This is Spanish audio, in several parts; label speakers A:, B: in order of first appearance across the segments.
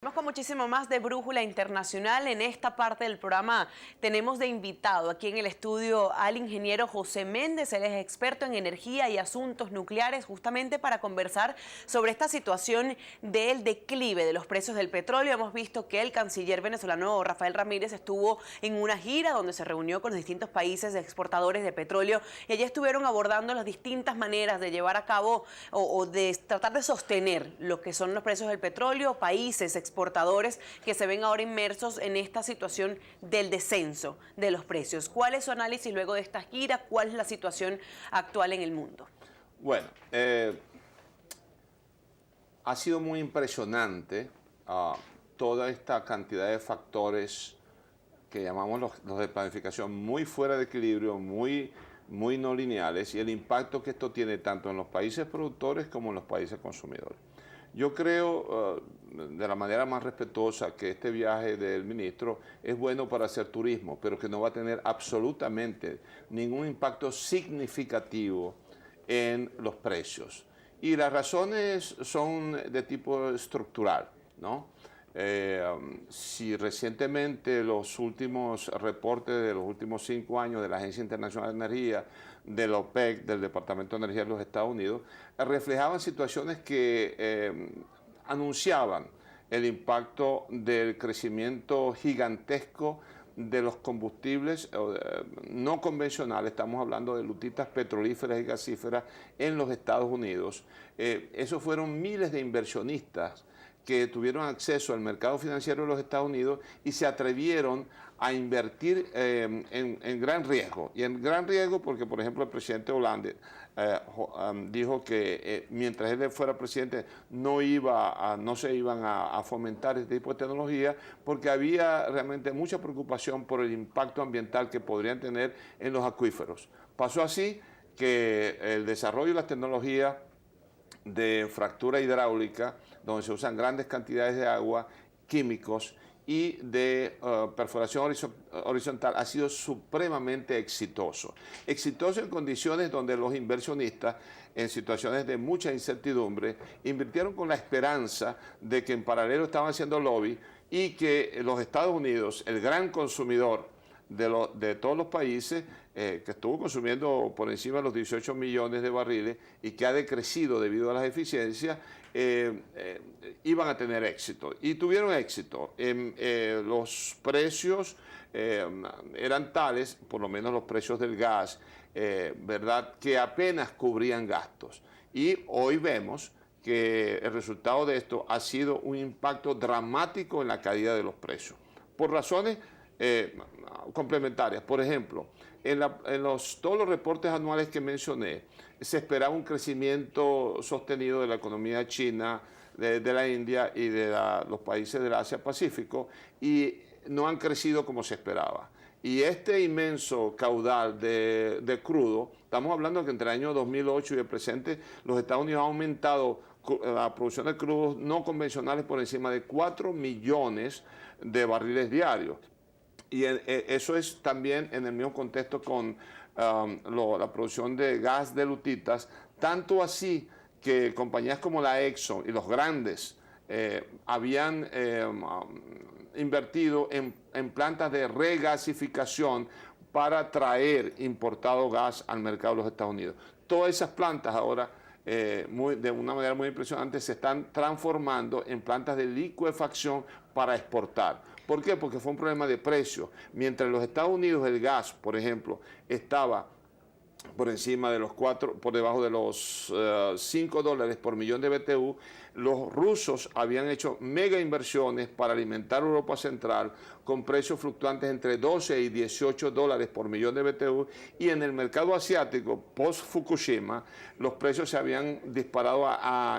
A: Vamos con muchísimo más de Brújula Internacional. En esta parte del programa tenemos de invitado aquí en el estudio al ingeniero José Méndez. Él es experto en energía y asuntos nucleares, justamente para conversar sobre esta situación del declive de los precios del petróleo. Hemos visto que el canciller venezolano Rafael Ramírez estuvo en una gira donde se reunió con los distintos países exportadores de petróleo y allí estuvieron abordando las distintas maneras de llevar a cabo o de tratar de sostener lo que son los precios del petróleo, países exportadores que se ven ahora inmersos en esta situación del descenso de los precios. ¿Cuál es su análisis luego de esta gira? ¿Cuál es la situación actual en el mundo?
B: Bueno, ha sido muy impresionante toda esta cantidad de factores que llamamos los de planificación muy fuera de equilibrio, muy no lineales, y el impacto que esto tiene tanto en los países productores como en los países consumidores. Yo creo, de la manera más respetuosa, que este viaje del ministro es bueno para hacer turismo, pero que no va a tener absolutamente ningún impacto significativo en los precios. Y las razones son de tipo estructural, ¿no? Si recientemente los últimos reportes de los últimos 5 años de la Agencia Internacional de Energía, de la OPEC, del Departamento de Energía de los Estados Unidos, reflejaban situaciones que anunciaban el impacto del crecimiento gigantesco de los combustibles no convencionales. Estamos hablando de lutitas petrolíferas y gasíferas en los Estados Unidos. Esos fueron miles de inversionistas que tuvieron acceso al mercado financiero de los Estados Unidos y se atrevieron a invertir en gran riesgo. Y en gran riesgo porque, por ejemplo, el presidente Hollande dijo que mientras él fuera presidente no se iban a fomentar este tipo de tecnología porque había realmente mucha preocupación por el impacto ambiental que podrían tener en los acuíferos. Pasó así que el desarrollo de las tecnologías de fractura hidráulica, donde se usan grandes cantidades de agua, químicos y de perforación horizontal, ha sido supremamente exitoso. Exitoso en condiciones donde los inversionistas, en situaciones de mucha incertidumbre, invirtieron con la esperanza de que en paralelo estaban haciendo lobby y que los Estados Unidos, el gran consumidor de todos los países, que estuvo consumiendo por encima de los 18 millones de barriles y que ha decrecido debido a las eficiencias, iban a tener éxito. Y tuvieron éxito. Los precios eran tales, por lo menos los precios del gas, ¿verdad?, que apenas cubrían gastos. Y hoy vemos que el resultado de esto ha sido un impacto dramático en la caída de los precios, por razones complementarias. Por ejemplo, todos los reportes anuales que mencioné, se esperaba un crecimiento sostenido de la economía china, de la India y de los países del Asia-Pacífico, y no han crecido como se esperaba. Y este inmenso caudal de crudo, estamos hablando que entre el año 2008 y el presente, los Estados Unidos han aumentado la producción de crudos no convencionales por encima de 4 millones de barriles diarios. Y eso es también en el mismo contexto con la producción de gas de lutitas, tanto así que compañías como la Exxon y los grandes habían invertido en plantas de regasificación para traer importado gas al mercado de los Estados Unidos. Todas esas plantas ahora, de una manera muy impresionante, se están transformando en plantas de licuefacción para exportar. ¿Por qué? Porque fue un problema de precio. Mientras en los Estados Unidos el gas, por ejemplo, estaba por encima de por debajo de los $5 por millón de BTU, los rusos habían hecho mega inversiones para alimentar Europa Central con precios fluctuantes entre 12 y $18 por millón de BTU, y en el mercado asiático, post-Fukushima, los precios se habían disparado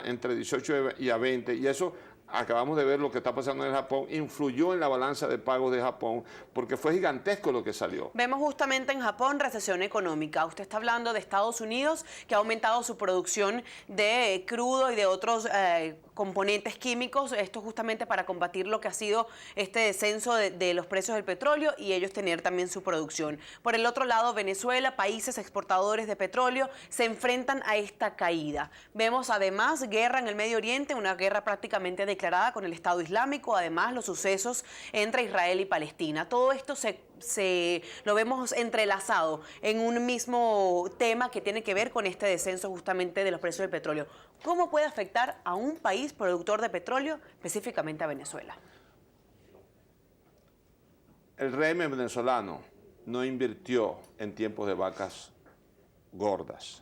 B: entre 18 y a 20, y eso acabamos de ver lo que está pasando en el Japón, influyó en la balanza de pagos de Japón porque fue gigantesco lo que salió.
A: Vemos justamente en Japón recesión económica. Usted está hablando de Estados Unidos, que ha aumentado su producción de crudo y de otros componentes químicos, esto justamente para combatir lo que ha sido este descenso de los precios del petróleo y ellos tener también su producción. Por el otro lado, Venezuela, países exportadores de petróleo, se enfrentan a esta caída. Vemos además guerra en el Medio Oriente, una guerra prácticamente declarada declarada con el Estado Islámico, además los sucesos entre Israel y Palestina. Todo esto lo vemos entrelazado en un mismo tema que tiene que ver con este descenso justamente de los precios del petróleo. ¿Cómo puede afectar a un país productor de petróleo, específicamente a Venezuela?
B: El régimen venezolano no invirtió en tiempos de vacas gordas.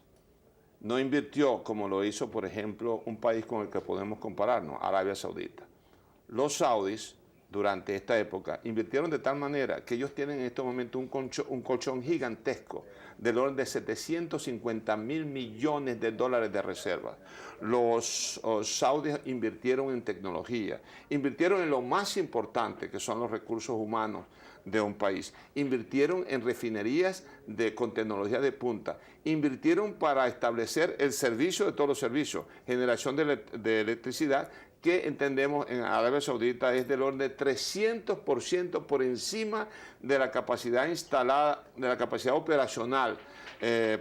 B: No invirtió como lo hizo, por ejemplo, un país con el que podemos compararnos, Arabia Saudita. Los saudis, durante esta época, invirtieron de tal manera que ellos tienen en este momento un colchón gigantesco del orden de 750.000 millones de dólares de reservas. Los saudis invirtieron en tecnología, invirtieron en lo más importante, que son los recursos humanos de un país, invirtieron en refinerías con tecnología de punta, invirtieron para establecer el servicio de todos los servicios, generación de electricidad, que entendemos en Arabia Saudita es del orden de 300% por encima de la capacidad instalada, de la capacidad operacional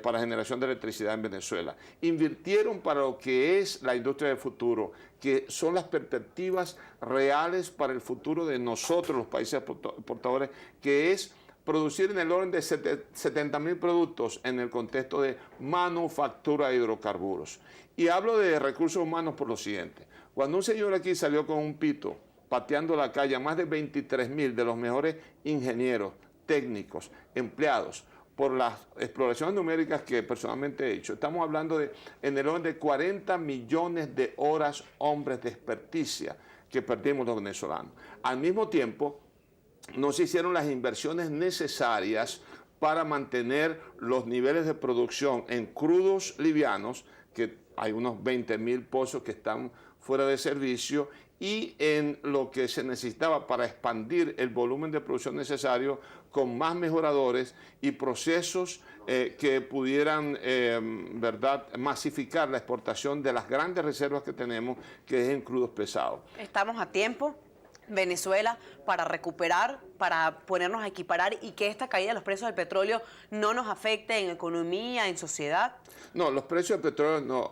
B: para generación de electricidad en Venezuela. Invirtieron para lo que es la industria del futuro, que son las perspectivas reales para el futuro de nosotros, los países exportadores, que es producir en el orden de 70.000 productos en el contexto de manufactura de hidrocarburos. Y hablo de recursos humanos por lo siguiente. Cuando un señor aquí salió con un pito pateando la calle a más de 23.000 de los mejores ingenieros, técnicos, empleados, por las exploraciones numéricas que personalmente he hecho, estamos hablando de en el orden de 40 millones de horas hombres de experticia que perdimos los venezolanos. Al mismo tiempo, no se hicieron las inversiones necesarias para mantener los niveles de producción en crudos livianos, que hay unos 20.000 pozos que están fuera de servicio, y en lo que se necesitaba para expandir el volumen de producción necesario con más mejoradores y procesos que pudieran ¿verdad?, masificar la exportación de las grandes reservas que tenemos, que es en crudos pesados.
A: Estamos a tiempo, Venezuela, para recuperar, para ponernos a equiparar y que esta caída de los precios del petróleo no nos afecte en economía, en sociedad.
B: No, los precios del petróleo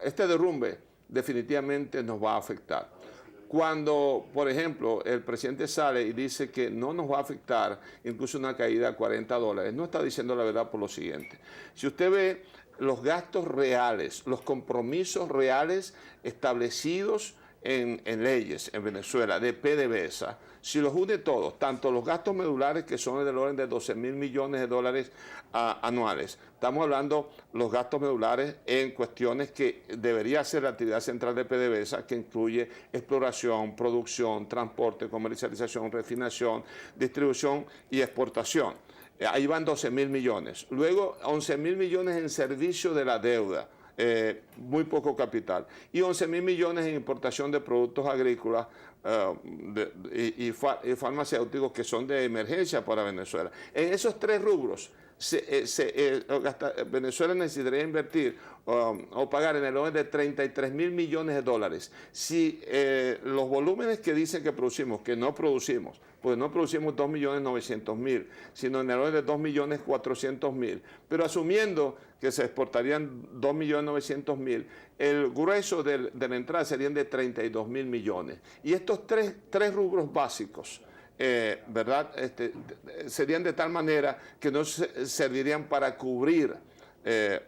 B: este derrumbe definitivamente nos va a afectar. Cuando, por ejemplo, el presidente sale y dice que no nos va a afectar incluso una caída a $40, no está diciendo la verdad por lo siguiente. Si usted ve los gastos reales, los compromisos reales establecidos en leyes en Venezuela de PDVSA, si los une todos, tanto los gastos medulares, que son del orden de 12.000 millones de dólares anuales, estamos hablando los gastos medulares en cuestiones que debería ser la actividad central de PDVSA, que incluye exploración, producción, transporte, comercialización, refinación, distribución y exportación. Ahí van 12.000 millones. Luego 11.000 millones en servicio de la deuda. Muy poco capital, y 11.000 millones en importación de productos agrícolas y farmacéuticos que son de emergencia para Venezuela. En esos tres rubros, Venezuela necesitaría invertir o pagar en el orden de 33.000 millones de dólares. Si los volúmenes que dicen que producimos, que no producimos, pues no producimos 2.900.000, sino en el orden de 2.400.000. Pero asumiendo que se exportarían 2.900.000, el grueso de la entrada serían de 32.000 millones. Y estos tres rubros básicos, ¿verdad?, serían de tal manera que no servirían para cubrir,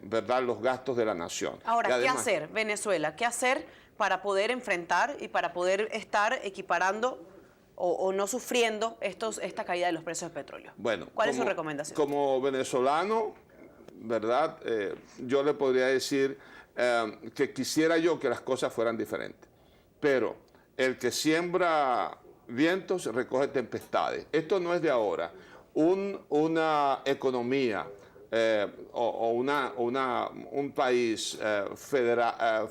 B: ¿verdad?, los gastos de la nación.
A: Ahora, además, ¿qué hacer, Venezuela? ¿Qué hacer para poder enfrentar y para poder estar equiparando o no sufriendo esta caída de los precios del petróleo?
B: Bueno,
A: ¿cuál es su recomendación?
B: Como venezolano, ¿verdad?, yo le podría decir que quisiera yo que las cosas fueran diferentes. Pero el que siembra vientos recoge tempestades. Esto no es de ahora. Una economía o un país federal,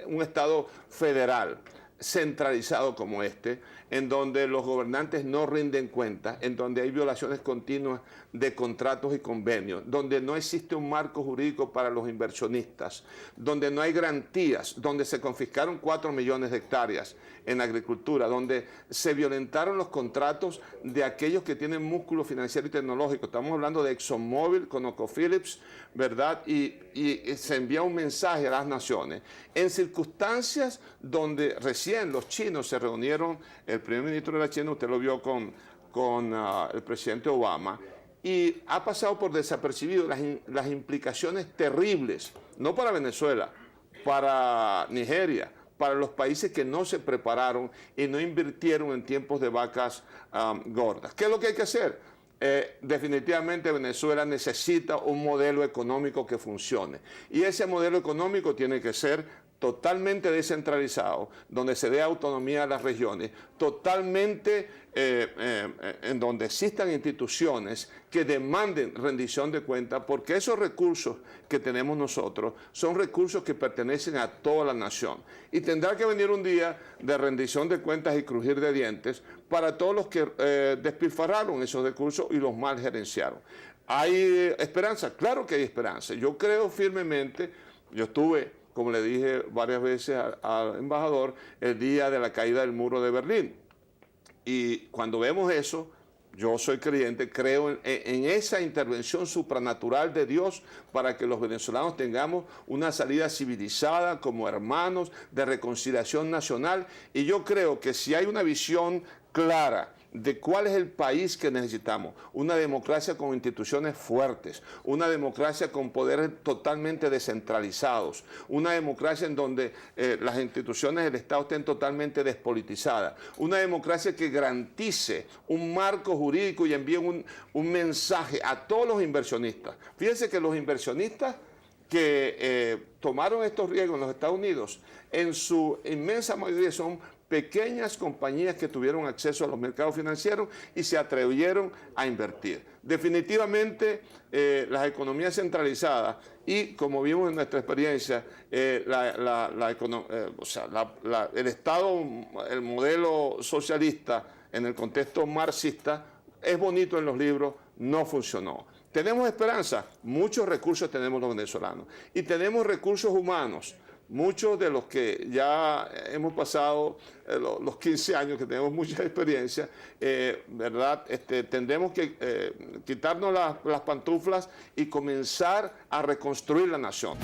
B: un estado federal centralizado como este, en donde los gobernantes no rinden cuentas, en donde hay violaciones continuas de contratos y convenios, donde no existe un marco jurídico para los inversionistas, donde no hay garantías, donde se confiscaron 4 millones de hectáreas en agricultura, donde se violentaron los contratos de aquellos que tienen músculo financiero y tecnológico. Estamos hablando de ExxonMobil, ConocoPhillips, ¿verdad? Y se envía un mensaje a las naciones en circunstancias donde recién los chinos se reunieron, el primer ministro de la China, usted lo vio con el presidente Obama, y ha pasado por desapercibido las implicaciones terribles, no para Venezuela, para Nigeria, para los países que no se prepararon y no invirtieron en tiempos de vacas gordas. ¿Qué es lo que hay que hacer? Definitivamente Venezuela necesita un modelo económico que funcione. Y ese modelo económico tiene que ser totalmente descentralizado, donde se dé autonomía a las regiones, totalmente en donde existan instituciones que demanden rendición de cuentas, porque esos recursos que tenemos nosotros son recursos que pertenecen a toda la nación. Y tendrá que venir un día de rendición de cuentas y crujir de dientes para todos los que despilfarraron esos recursos y los mal gerenciaron. ¿Hay esperanza? Claro que hay esperanza. Yo creo firmemente, yo estuve, como le dije varias veces al embajador, el día de la caída del muro de Berlín. Y cuando vemos eso, yo soy creyente, creo en esa intervención supranatural de Dios para que los venezolanos tengamos una salida civilizada como hermanos, de reconciliación nacional. Y yo creo que si hay una visión clara de cuál es el país que necesitamos, una democracia con instituciones fuertes, una democracia con poderes totalmente descentralizados, una democracia en donde las instituciones del Estado estén totalmente despolitizadas, una democracia que garantice un marco jurídico y envíe un mensaje a todos los inversionistas. Fíjense que los inversionistas que tomaron estos riesgos en los Estados Unidos, en su inmensa mayoría son pequeñas compañías que tuvieron acceso a los mercados financieros y se atrevieron a invertir. Definitivamente, las economías centralizadas y, como vimos en nuestra experiencia, el Estado, el modelo socialista en el contexto marxista, es bonito en los libros, no funcionó. ¿Tenemos esperanza? Muchos recursos tenemos los venezolanos y tenemos recursos humanos. Muchos de los que ya hemos pasado los 15 años, que tenemos mucha experiencia, ¿verdad? Tendremos que quitarnos las pantuflas y comenzar a reconstruir la nación.